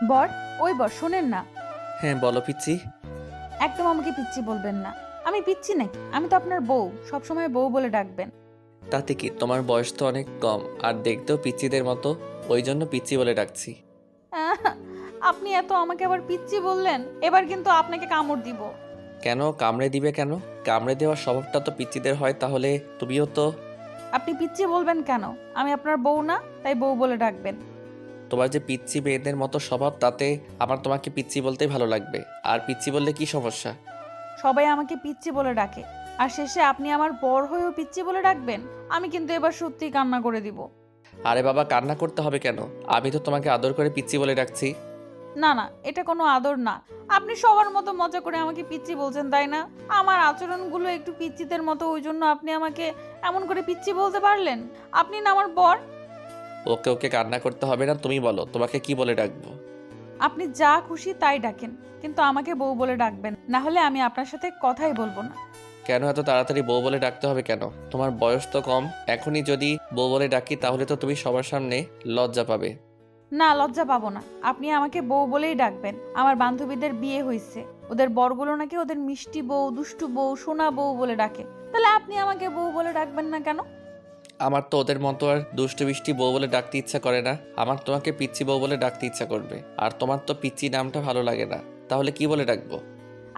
বর, ওই বর শোনেন না। হ্যাঁ বলো পিচ্ছি। একদম আমাকে পিচ্ছি বলবেন না। আমি পিচ্ছি নাকি? আমি তো আপনার বউ, সবসময় বউ বলে ডাকবেন। তাতে কি, তোমার বয়স তো অনেক কম আর দেখতেও পিচ্চিদের মতো, ওই জন্য পিচ্ছি বলে ডাকছি। আহ, আপনি এত আমাকে আবার পিচ্ছি বললেন, এবার কিন্তু আপনাকে কামড় দিব। কেন কামড়ে দিবে কেন? কামড়ে দেওয়ার স্বভাবটা তো পিচ্চিদের হয়, তাহলে তুমিও তো। আপনি পিচ্ছি বলবেন কেন? আমি আপনার বউ না, তাই বউ বলে ডাকবেন। তোমার যে পিচ্চি মেয়েদের মতো স্বভাব, তাতে আমার তোমাকে পিচ্চি বলতেই ভালো লাগবে। আর পিচ্চি বললে কি সমস্যা? সবাই আমাকে পিচ্ছি বলে ডাকে, আর শেষে আপনি আমার বর হয়েও পিচ্ছি বলে ডাকবেন? আমি কিন্তু এবার সত্যিই কান্না করে দিব। আরে বাবা, কান্না করতে হবে কেন? আমি তো তোমাকে আদর করে পিচ্চি বলে ডাকছি। না না, এটা কোনো আদর না। আপনি সবার মতো মজা করে আমাকে পিচ্ছি বলছেন, তাই না? আমার আচরণগুলো একটু পিচ্চিদের মতো, ওই জন্য আপনি আমাকে এমন করে পিচ্ছি বলতে পারলেন? আপনি না আমার বর। ওকে ওকে, কান্না করতে হবে না, তুমি বলো তোমাকে কি বলে ডাকবো। আপনি যা খুশি তাই ডাকেন, কিন্তু আমাকে বউ বলে ডাকবেন, না হলে আমি আপনার সাথে কথাই বলবো না। কেন এত তাড়াতাড়ি বউ বলে ডাকতে হবে কেন? তোমার বয়স তো কম, এখনই যদি বউ বলে ডাকি তাহলে তো তুমি সবার সামনে লজ্জা পাবে। না, লজ্জা পাবো না। আপনি আমাকে বউ বলেই ডাকবেন। আমার বান্ধবীদের বিয়ে হয়েছে, ওদের বরগুলো নাকি ওদের মিষ্টি বউ, দুষ্টু বউ, সোনা বউ বলে ডাকে। তাহলে আপনি আমাকে বউ বলে ডাকবেন না কেন? আমার তো ওদের মতো আর দুষ্টু মিষ্টি বউ বলে ডাকতে ইচ্ছা করে না, আমার তোমাকে পিচ্চি বউ বলে ডাকতে ইচ্ছা করবে। আর তোমার তো পিচ্চি নামটা ভালো লাগে না, তাহলে কি বলে ডাকবো?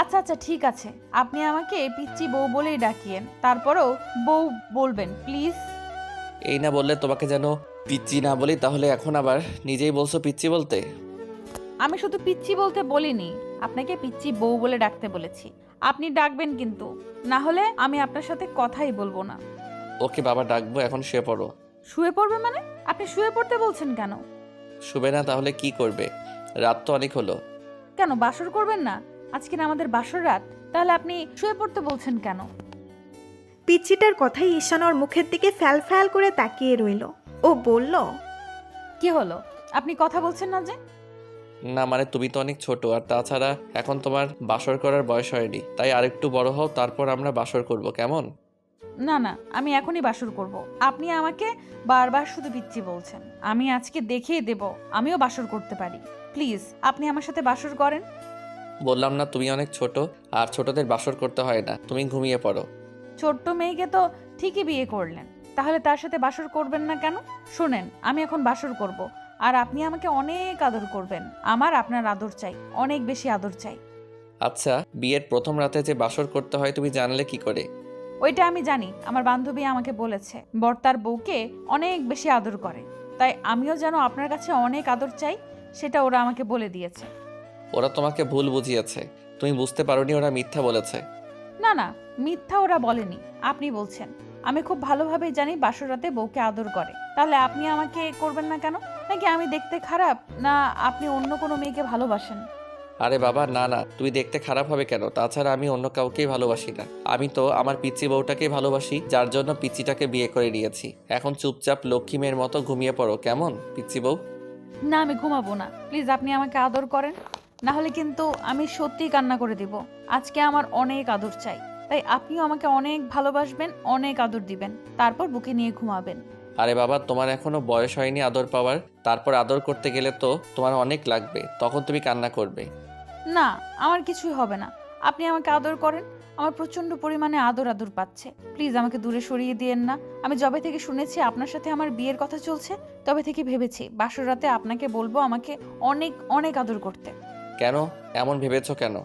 আচ্ছা আচ্ছা, ঠিক আছে। আপনি আমাকে পিচ্চি বউ বলেই ডাকিয়েন, তারপরেও বউ বলবেন প্লিজ। এই না বললে তোমাকে যেন পিচ্চি না বলি, তাহলে এখন আবার নিজেই বলছো পিচ্চি বলতে। আমি শুধু পিচ্চি বলতে বলিনি, আপনাকে পিচ্চি বউ বলে ডাকতে বলেছি। আপনি ডাকবেন কিন্তু, না হলে আমি আপনার সাথে কথাই বলবো না। ওকে বাবা, ডাকবো, এখন শুয়ে পড়ো। শুয়ে পড়বে মানে? আপনি শুয়ে পড়তে বলছেন কেন? শুবে না তাহলে কি করবে? রাত তো অনেক হলো। কেন বাসর করবেন না? আজকে না আমাদের বাসর রাত, তাহলে আপনি শুয়ে পড়তে বলছেন কেন? পিচ্চিটার কথাই ঈশান ওর মুখের দিকে ফ্যাল ফ্যাল করে তাকিয়ে রইল। ও বলল, কি হলো? আপনি কথা বলছেন না যে? না মানে তুমি তো অনেক ছোট, আর তাছাড়া এখন তোমার বাসর করার বয়স হয়নি, তাই আরেকটু বড় হও, তারপর আমরা বাসর করব, কেমন? না না, আমি এখনই বাসর করব। আপনি আমাকে বারবার শুধু পিচ্ছি বলছেন। আমি আজকে দেখিয়ে দেব আমিও বাসর করতে পারি। প্লিজ আপনি আমার সাথে বাসর করেন। বললাম না তুমি অনেক ছোট, আর ছোটদের বাসর করতে হয় না, তুমি ঘুমিয়ে পড়ো। ছোট্ট মেয়েকে তো ঠিকই বিয়ে করলেন, তাহলে তার সাথে বাসর করবেন না কেন? শোনেন, আমি এখন বাসর করব, আর আপনি আমাকে অনেক আদর করবেন। আমার আপনার আদর চাই, অনেক বেশি আদর চাই। আচ্ছা, বিয়ের প্রথম রাতে যে বাসর করতে হয় তুমি জানলে কি করে? ওইটা আমি জানি, আমার বান্ধবী আমাকে বলেছে বর তার বউকে অনেক বেশি আদর করে, তাই আমিও যেন আপনার কাছে অনেক আদর চাই, সেটা ওরা আমাকে বলে দিয়েছে। ওরা তোমাকে ভুল বুঝিয়েছে, তুমি বুঝতে পারোনি ওরা মিথ্যা বলেছে। না না, মিথ্যা ওরা বলেনি, আপনি বলছেন। আমি খুব ভালোভাবেই জানি বাসর রাতে বউকে আদর করে, তাহলে আপনি আমাকে করবেন না কেন? নাকি আমি দেখতে খারাপ, না আপনি অন্য কোনো মেয়েকে ভালোবাসেন? আরে বাবা না না, তুমি দেখতে খারাপ হবে কেন? তাছাড়া আমি অন্য কাউকেই ভালোবাসি না, আমি তো আমার পিচ্চি বউটাকেই ভালোবাসি, যার জন্য পিচ্চিটাকে বিয়ে করে নিয়েছি। এখন চুপচাপ লক্ষ্মী মেয়ের মতো ঘুমিয়ে পড়ো, কেমন পিচ্চি বউ? না, আমি ঘুমাবো না। প্লিজ আপনি আমাকে আদর করেন, না হলে কিন্তু আমি সত্যিই কান্না করে দিব। আজকে আমার অনেক আদর চাই, তাই আপনিও আমাকে অনেক ভালোবাসবেন, অনেক আদর দিবেন, তারপর বুকে নিয়ে ঘুমাবেন। আরে বাবা, তোমার এখনো বয়স হয়নি আদর পাওয়ার, তারপর আদর করতে গেলে তো তোমার অনেক লাগবে, তখন তুমি কান্না করবে। না, আমার কিছুই হবে না। আপনি আমাকে আদর করেন। আমার প্রচন্ড পরিমাণে আদর আদর পাচ্ছে। প্লিজ আমাকে দূরে সরিয়ে দিয়েন না। আমি যবে থেকে শুনেছি আপনার সাথে আমার বিয়ের কথা চলছে, তবে থেকে ভেবেছি বাসর রাতে আপনাকে বলবো আমাকে অনেক অনেক আদর করতে। কেন এমন ভেবেছো কেন?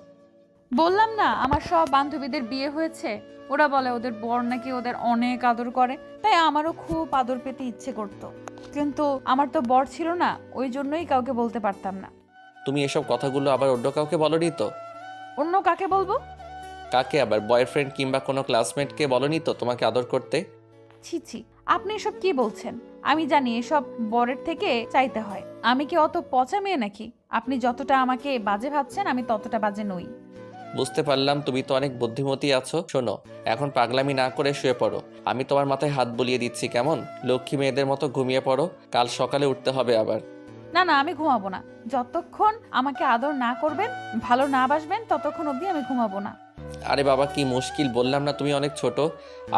বললাম না, আমার সব বান্ধবীদের বিয়ে হয়েছে, ওরা বলে ওদের বর নাকি ওদের অনেক আদর করে, তাই আমারও খুব আদর পেতে ইচ্ছে করতো। কিন্তু আমার তো বর ছিল না, ওই জন্যই কাউকে বলতে পারতাম না। তুমি এসব কথাগুলো আবার অন্য কাউকে বলনি তো? অন্য কাকে বলবো? কাকে আবার? বয়ফ্রেন্ড কিংবা কোনো ক্লাসমেটকে বলনি তো তোমাকে আদর করতে? ছি ছি, আপনি এসব কি বলছেন? আমি জানি এসব বরের থেকে চাইতে হয়। আমি কি অত পচা মেয়ে নাকি? আপনি যতটা আমাকে বাজে ভাবছেন, আমি ততটা বাজে নই। বুঝতে পারলাম তুমি তো অনেক বুদ্ধিমতী আছো। শোনো, এখন পাগলামি না করে শুয়ে পড়ো, আমি তোমার মাথায় হাত বুলিয়ে দিচ্ছি, কেমন? লক্ষ্মী মেয়েদের মতো ঘুমিয়ে পড়ো, কাল সকালে উঠতে হবে আবার। না না, আমি ঘুমাবো না। যতক্ষণ আমাকে আদর না করবেন, ভালো না বাসবেন, ততক্ষণ অবধি আমি ঘুমাবো না। আরে বাবা কি মুশকিল, বললাম না তুমি অনেক ছোট,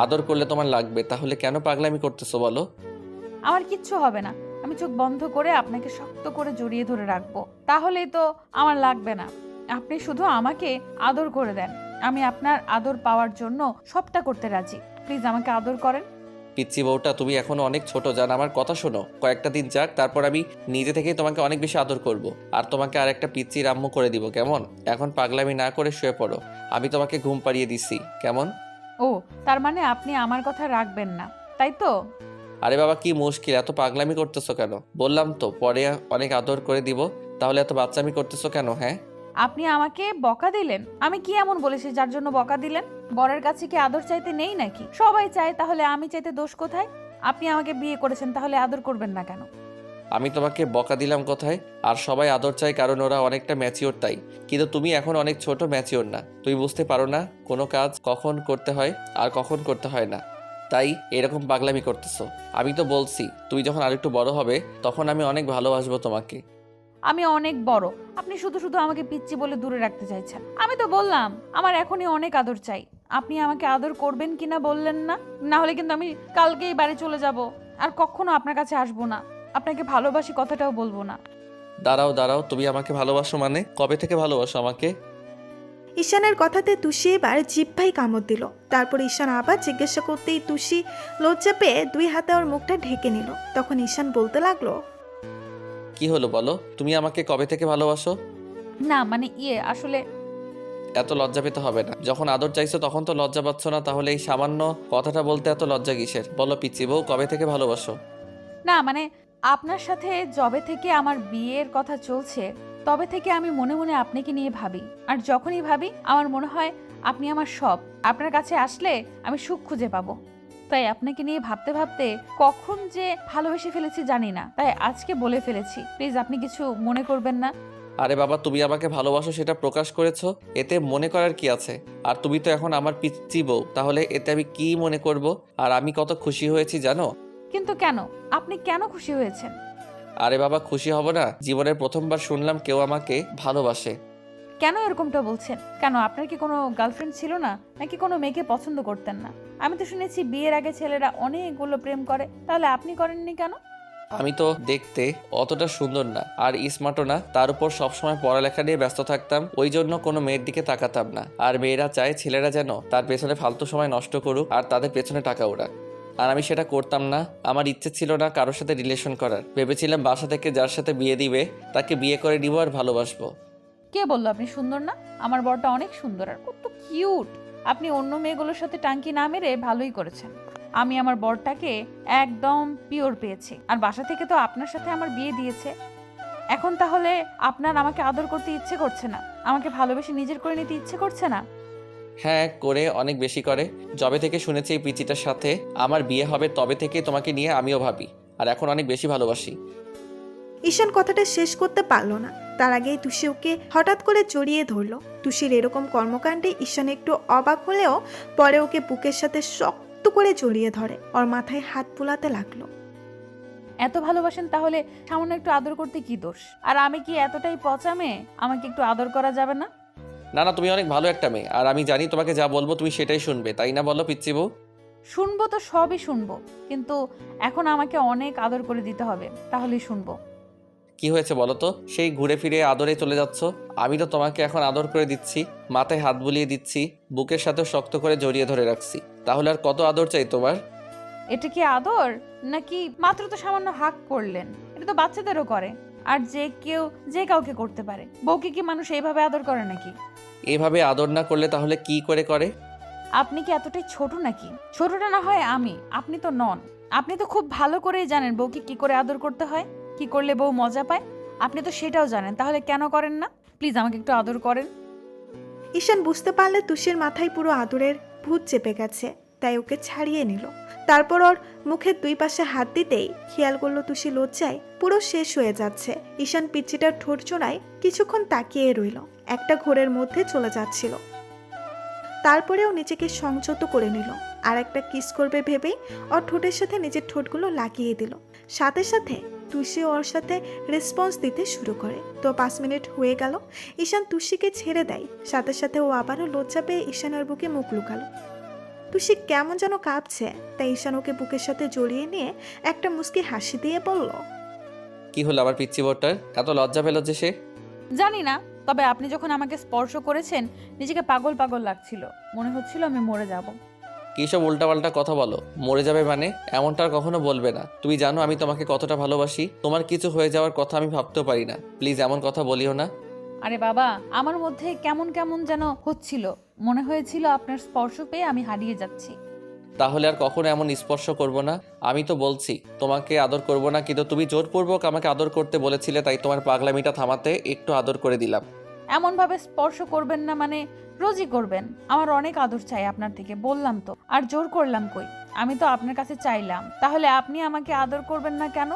আদর করলে তোমার লাগবে, তাহলে কেন পাগলামি করতেছো বলো? আমার কিচ্ছু হবে না। আমি চোখ বন্ধ করে আপনাকে শক্ত করে জড়িয়ে ধরে রাখবো। তাহলেই তো আমার লাগবে না। আপনি শুধু আমাকে আদর করে দেন। আমি আপনার আদর পাওয়ার জন্য সবটা করতে রাজি। প্লিজ আমাকে আদর করেন। পিচ্চি বউটা, তুমি এখনো অনেক ছোট, জান। আমার কথা শোনো, কয়েকটা দিন যাক, তারপর আমি নিজে থেকেই তোমাকে অনেক বেশি আদর করব। আর তোমাকে আর একটা পিচ্চির আম্মু করে দিব, কেমন? এখন পাগলামি না করে শুয়ে পড়ো, আমি তোমাকে ঘুম পাড়িয়ে দিচ্ছি, কেমন? ও, তার মানে আপনি আমার কথা রাখবেন না, তাই তো? আরে বাবা, কি মুশকিল, এত পাগলামি করতেছো কেন? বললাম তো পরে অনেক আদর করে দিব, তাহলে এত বাচ্চামি করতেছো কেন? হ্যাঁ, আপনি আমাকে বকা দিলেন? আমি কি এমন বলেছি যার জন্য বকা দিলেন? বরের কাছে কি আদর চাইতে নেই নাকি? সবাই চায়, তাহলে আমি চাইতে দোষ কোথায়? আপনি আমাকে বিয়ে করেছেন, তাহলে আদর করবেন না কেন? আমি তোমাকে বকা দিলাম কোথায়? আর সবাই আদর চায় কারণ ওরা অনেকটা ম্যাচিওর, তাই। কিন্তু তুমি এখন অনেক ছোট, ম্যাচিওর না। তুমি বুঝতে পারো না কোনো কাজ কখন করতে হয় আর কখন করতে হয় না, তাই এরকম পাগলামি করতেছো। আমি তো বলছি তুমি যখন আরেকটু বড় হবে তখন আমি অনেক ভালোবাসবো তোমাকে। আমি অনেক বড়, আপনি শুধু শুধু আমাকে পিচ্চি বলে দূরে রাখতে চাইছেন। আমি তো বললাম আমার এখনই অনেক আদর চাই। আপনি আমাকে আদর করবেন কিনা বললেন না? না হলে কিন্তু আমি কালকেই বাড়ি চলে যাব, আর কখনো আপনার কাছে আসবো না। আপনাকে ভালোবাসি কথাটাও বলবো না। দাঁড়াও দাঁড়াও, তুমি আমাকে ভালোবাসো মানে? কবে থেকে ভালোবাসো আমাকে? ঈশানের কথাতে তুষি এবার জিহ্বায় কামড় দিল। তারপর ঈশান আবার জিজ্ঞাসা করতেই তুষি লজ্জা পেয়ে 2 হাতে ওর মুখটা ঢেকে নিল। তখন ঈশান বলতে লাগলো, কি হলো বলো, তুমি আমাকে কবে থেকে ভালোবাসো? না মানে আসলে এত লজ্জা পেতে হবে না। যখন আদর চাইছো তখন তো লজ্জা পাচ্ছ না, তাহলে এই সামান্য কথাটা বলতে এত লজ্জা কিসের? বলো পিচ্চি বউ, কবে থেকে ভালোবাসো? না মানে আপনার সাথে যবে থেকে আমার বিয়ের কথা চলছে তবে থেকে আমি মনে মনে আপনাকে নিয়ে ভাবি। আর যখনই ভাবি আমার মনে হয় আপনি আমার সব। আপনার কাছে আসলে আমি সুখ খুঁজে পাবো। তাই আপনাকে নিয়ে ভাবতে ভাবতে কখন যে ভালোবেসে ফেলেছি জানি না, তাই আজকে বলে ফেলেছি। প্লিজ আপনি কিছু মনে করবেন না। আরে বাবা, তুমি আমাকে ভালোবাসো সেটা প্রকাশ করেছো, এতে মনে করার কি আছে? আর তুমি তো এখন আমার পিচ্চি বউ, তাহলে এতে আমি কি মনে করব? আর আমি কত খুশি হয়েছি জানো? কিন্তু কেন? আপনি কেন খুশি হয়েছেন? আরে বাবা, খুশি হব না? জীবনের প্রথমবার শুনলাম কেউ আমাকে ভালোবাসে। কেন এরকমটা বলছেন? কেন আপনার কি কোনো গার্লফ্রেন্ড ছিল না, নাকি কোনো মেয়েকে পছন্দ করতেন না? আমি তো শুনেছি বিয়ের আগে ছেলেরা অনেকগুলো প্রেম করে, তাহলে আপনি করেননি কেন? আমি তো দেখতে অতটা সুন্দর না আর স্মার্টও না, তার উপর সবসময় পড়ালেখা নিয়ে ব্যস্ত থাকতাম, ওই জন্য কোনো মেয়ের দিকে তাকাতাম না। আর মেয়েরা চায় ছেলেরা যেন তার পেছনে ফালতু সময় নষ্ট করুক আর তাদের পেছনে টাকা ওড়াক। আর আমি সেটা করতাম না। আমার ইচ্ছে ছিল না কারোর সাথে রিলেশন করার। ভেবেছিলাম বাসা থেকে যার সাথে বিয়ে দিবে তাকে বিয়ে করে নিব আর ভালোবাসবো। কে বললো আপনি সুন্দর না? আমার বরটা অনেক সুন্দর আর কত কিউট। আপনি অন্য মেয়েগুলোর সাথে টাঙ্কি না মেরে ভালোই করেছেন। আমি আমার বরটাকে একদম পিওর পেয়েছি, আর বাসা থেকে তো আপনার সাথে আমার বিয়ে দিয়েছে। এখন তাহলে আপনার আমাকে আদর করতে ইচ্ছে করছে না? আমাকে ভালোবেসে নিজের করে নিতে ইচ্ছে করছে না? হ্যাঁ, করে, অনেক বেশি করে। যবে থেকে শুনেছি এই পিচিটার সাথে আমার বিয়ে হবে তবে থেকে তোমাকে নিয়ে আমিও ভাবি, আর এখন অনেক বেশি ভালোবাসি। ঈশান কথাটা শেষ করতে পারল না। তার আগেই তুষি ওকে হঠাৎ করে জড়িয়ে ধরল। তুষির এরকম কর্মকাণ্ডে ঈশান একটু অবাক হলেও পরে ওকে বুকের সাথে শক্ত করে জড়িয়ে ধরে, ওর মাথায় হাত বুলাতে লাগলো। এত ভালোবাসেন তাহলে সামান্য একটু আদর করতে কি দোষ? আর আমি কি এতটাই পচা মেয়ে? আমাকে একটু আদর করা যাবে না? না না, তুমি অনেক ভালো একটা মেয়ে, আর আমি জানি তোমাকে যা বলবো তুমি সেটাই শুনবে, তাই না বলো পিচ্চি বউ? শুনবো তো সবই শুনবো, কিন্তু এখন আমাকে অনেক আদর করে দিতে হবে, তাহলেই শুনবো। কি হয়েছে বলো তো? সেই ঘুরে ফিরে আদরে চলে যাচ্ছ। আমি তো তোমাকে এখন আদর করে দিচ্ছি, মাথায় হাত বুলিয়ে দিচ্ছি, বুকের সাথে শক্ত করে জড়িয়ে ধরে রাখছি। তাহলে আর কত আদর চাই তোমার? এটা কি আদর? নাকি মাত্র তো সামান্য হাক করলেন? এটা তো বাচ্চাদেরও করে, আর যে কাউকে করতে পারে। বউকে কি মানুষ এইভাবে আদর করে নাকি? এভাবে আদর না করলে তাহলে কি করে করে? আপনি কি এতটাই ছোট নাকি? ছোটটা না হয় আমি, আপনি তো নন। আপনি তো খুব ভালো করেই জানেন বউকে কি করে আদর করতে হয়, কি করলে বউ মজা পায়। আপনি তো সেটাও জানেন, তাহলে কেন করেন না? প্লিজ আমাকে একটু আদর করেন। ঈশান বুঝতে পারলে তুষির মাথায় পুরো আদরের ভূত চেপে গেছে, তাই ওকে ছাড়িয়ে নিল। তারপর ওর মুখের 2 পাশে হাত দিতেই খেয়াল করলো তুষি লজ্জায় পুরো শেষ হয়ে যাচ্ছে। ঈশান পিচ্চিটার ঠোঁট জোড়ায় কিছুক্ষণ তাকিয়ে রইল, একটা ঘোরের মধ্যে চলে যাচ্ছিল। তারপরেও নিজেকে সংযত করে নিল, আর একটা কিস করবে ভেবেই ওর ঠোঁটের সাথে নিজের ঠোঁটগুলো লাগিয়ে দিল। সাথে সাথে তুষি ওর সাথে রেসপন্স দিতে শুরু করে। তো 5 মিনিট হয়ে গেল। ঈশান তুষিকে ছেড়ে দেয়, সাথে সাথে ও আবারও লজ্জা পেয়ে ঈশানের বুকে মুখ লুকালো। তুষি কেমন যেন কাঁপছে, তাই ঈশান ওকে বুকের সাথে জড়িয়ে নিয়ে একটা মুচকি হাসি দিয়ে বলল, কি হলো আমার পিচ্চি বউটার? এত লজ্জা পেল যে সে? জানি না, তবে আপনি যখন আমাকে স্পর্শ করেছেন নিজেকে পাগল পাগল লাগছিল, মনে হচ্ছিল আমি মরে যাব। কী সব উল্টাপাল্টা কথা বলো? মরে যাবে মানে? এমনটা আর কখনো বলবে না। তুমি জানো আমি তোমাকে কতটা ভালোবাসি। তোমার কিছু হয়ে যাওয়ার কথা আমি ভাবতেও পারি না। প্লিজ এমন কথা বলিও না। আরে বাবা, আমার মধ্যে কেমন কেমন যেন হচ্ছিল, মনে হয়েছিল আপনার স্পর্শ পেয়ে আমি হারিয়ে যাচ্ছি। তাহলে আর কখনো এমন স্পর্শ করব না। আমি তো বলছি তোমাকে আদর করব না, কিন্তু তুমি জোরপূর্বক আমাকে আদর করতে বলেছিলে, তাই তোমার পাগলামিটা থামাতে একটু আদর করে দিলাম। এমনভাবে স্পর্শ করবেন না মানে রোজই করবেন। আমার অনেক আদর চাই আপনার থেকে, বললাম তো। আর জোর করলাম কই? আমি তো আপনার কাছে চাইলাম, তাহলে আপনি আমাকে আদর করবেন না কেন?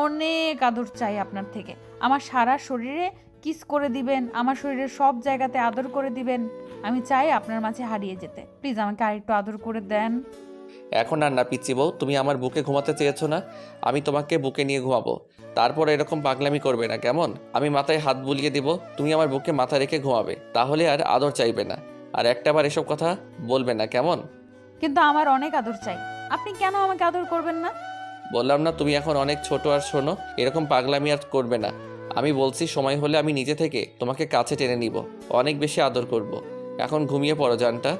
অনেক আদর চাই আপনার থেকে। আমার সারা শরীরে কিস করে দিবেন, আমার শরীরের সব জায়গাতে আদর করে দিবেন। আমি চাই আপনার মাঝে হারিয়ে যেতে। প্লিজ আমাকে আরেকটু আদর করে দেন। এখন আর না পিচ্চি বউ, তুমি আমার বুকে ঘুমাতে চেয়েছো না? আমি তোমাকে বুকে নিয়ে ঘুমাবো। তারপর এরকম পাগলামি করবে না, কেমন? আমি মাথায় হাত বুলিয়ে দিব, তুমি আমার বুকে মাথা রেখে ঘুমাবে। তাহলে আর আদর চাইবে না, আর একটাবার এসব কথা বলবে না, কেমন? কিন্তু আমার অনেক আদর চাই। আপনি কেন আমাকে আদর করবেন না? বললাম না তুমি এখন অনেক ছোট, আর শোনো, এরকম পাগলামি আর করবে না। আমি বলছি সময় হলে আমি নিজে থেকে তোমাকে কাছে টেনে নিব, অনেক বেশি আদর করব। এখন ঘুমিয়ে পড়ো জানটা।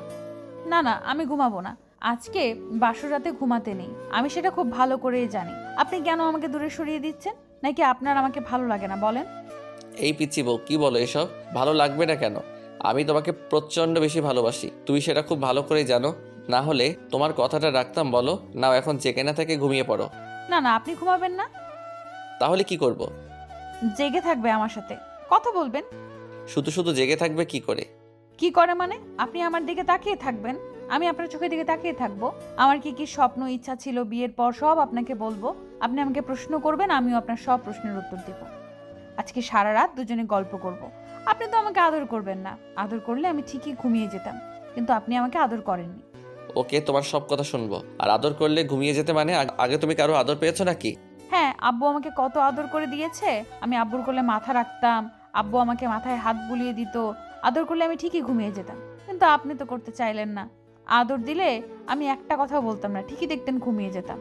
না না, আমি ঘুমাবো না। আজকে বাসর রাতে ঘুমাতে নেই, আমি সেটা খুব ভালো করেই জানি। আপনি কেন আমাকে দূরে সরিয়ে দিচ্ছেন? নাকি আপনার আমাকে ভালো লাগে না বলেন? এই পিচ্চি বউ, কি বলো এসব? ভালো লাগবে না কেন? আমি তোমাকে প্রচণ্ড বেশি ভালোবাসি, তুমি সেটা খুব ভালো করেই জানো। না হলে তোমার কথাটা রাখতাম বলো? নাও এখন জেগে না থেকে ঘুমিয়ে পড়ো। না না, আপনি ঘুমাবেন না। তাহলে কি করব? জেগে থাকবে আমার সাথে, কথা বলবেন। শুধু শুধু জেগে থাকবে কি করে? কি করে মানে? আপনি আমার দিকে তাকিয়ে থাকবেন, আমি আপনার চোখের দিকে তাকিয়ে থাকবো। আমার কি কি স্বপ্ন ইচ্ছা ছিল বিয়ের পর সব আপনাকে বলবো। আপনি আমাকে প্রশ্ন করবেন, আমিও আপনার সব প্রশ্নের উত্তর দেব। আজকে সারা রাত দুজনে গল্প করব। আপনি তো আমাকে আদর করবেন না। আদর করলে আমি ঠিকই ঘুমিয়ে যেতাম, কিন্তু আপনি আমাকে আদর করেননি। ওকে, তোমার সব কথা শুনবো। আর আদর করলে ঘুমিয়ে যেতে মানে? আগে তুমি কারো আদর পেয়েছো নাকি? হ্যাঁ, আব্বু আমাকে কত আদর করে দিয়েছে। আমি আব্বুর কোলে মাথা রাখতাম, আব্বু আমাকে মাথায় হাত বুলিয়ে দিত। আদর করলে আমি ঠিকই ঘুমিয়ে যেতাম, কিন্তু আপনি তো করতে চাইলেন না। আদর দিলে আমি একটা কথাও বলতাম না, ঠিকই দেখতেন ঘুমিয়ে যেতাম।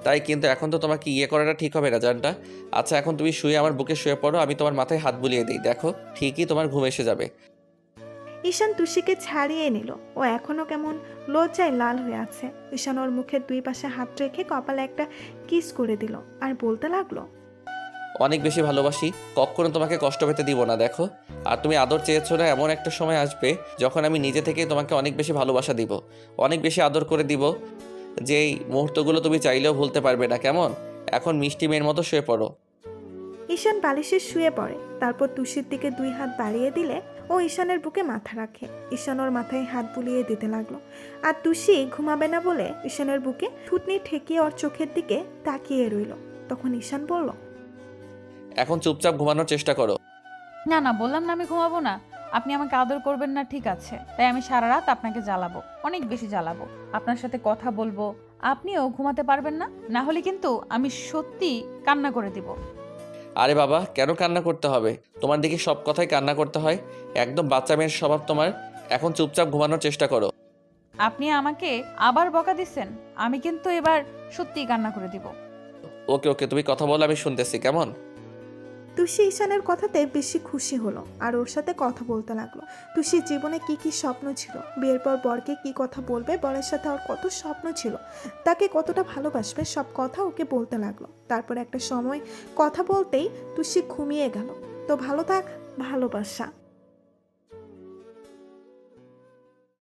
তাই, কিন্তু এখন তো তোমাকে ইয়ে করাটা ঠিক হবে না জানটা। আচ্ছা, এখন তুমি শুয়ে আমার বুকে শুয়ে পড়ো, আমি তোমার মাথায় হাত বুলিয়ে দিই, দেখো ঠিকই তোমার ঘুম এসে যাবে। ঈশান তুষিকে ছাড়িয়ে নিল। ও এখনো কেমন লজ্জায় লাল হয়ে আছে। ঈশান ওর মুখের দুই পাশে হাত রেখে কপালে একটা কিস করে দিল আর বলতে লাগলো, অনেক বেশি ভালোবাসি, কখনো তোমাকে কষ্ট পেতে দিব না, দেখো। আর তুমি আদর চেয়েছো না, এমন একটা সময় আসবে যখন আমি নিজে থেকেই তোমাকে অনেক বেশি ভালোবাসা দিব, অনেক বেশি আদর করে দিব, যেই মুহূর্তগুলো তুমি চাইলেও ভুলতে পারবে না, কেমন? এখন মিষ্টি মেয়ের মতো শুয়ে পড়ো। ঈশান বালিশে শুয়ে পড়ে। তারপর তুষির দিকে দুই হাত বাড়িয়ে দিলে ও ঈশানের বুকে মাথা রাখে। ঈশান ওর মাথায় হাত বুলিয়ে দিতে লাগলো। আর তুষি ঘুমাবে না বলে ঈশানের বুকে থুতনি ঠেকিয়ে ওর চোখের দিকে তাকিয়ে রইল। তখন ঈশান বলল, এখন চুপচাপ ঘুমানোর চেষ্টা করো। না না, বললাম না আমি ঘুমাবো না। আপনি আমাকে আদর করবেন না, ঠিক আছে, তাই আমি সারা রাত আপনাকে জ্বালাবো, অনেক বেশি জ্বালাবো। আপনার সাথে কথা বলবো, আপনিও ঘুমাতে পারবেন না। না হলে কিন্তু আমি সত্যি কান্না করে দিব। আরে বাবা, কেন কান্না করতে হবে? তোমার দিকে সব কথাই কান্না করতে হয়, একদম বাচ্চা মেয়ের স্বভাব তোমার। এখন চুপচাপ ঘুমানোর চেষ্টা করো। আপনি আমাকে আবার বকা দিচ্ছেন, আমি কিন্তু এবার সত্যিই কান্না করে দিব। ওকে ওকে, তুমি কথা বলো, আমি শুনতেছি, কেমন? তুষি ঈশানের কথাতে বেশি খুশি হলো আর ওর সাথে কথা বলতে লাগলো। তুষির জীবনে কি কি স্বপ্ন ছিল, বিয়ের পর বরকে কি কথা বলবে, বরের সাথে ওর কত স্বপ্ন ছিল, তাকে কতটা ভালোবাসবে, সব কথা ওকে বলতে লাগলো। তারপর একটা সময় কথা বলতেই তুষি ঘুমিয়ে গেল। তো ভালো থাক, ভালোবাসা।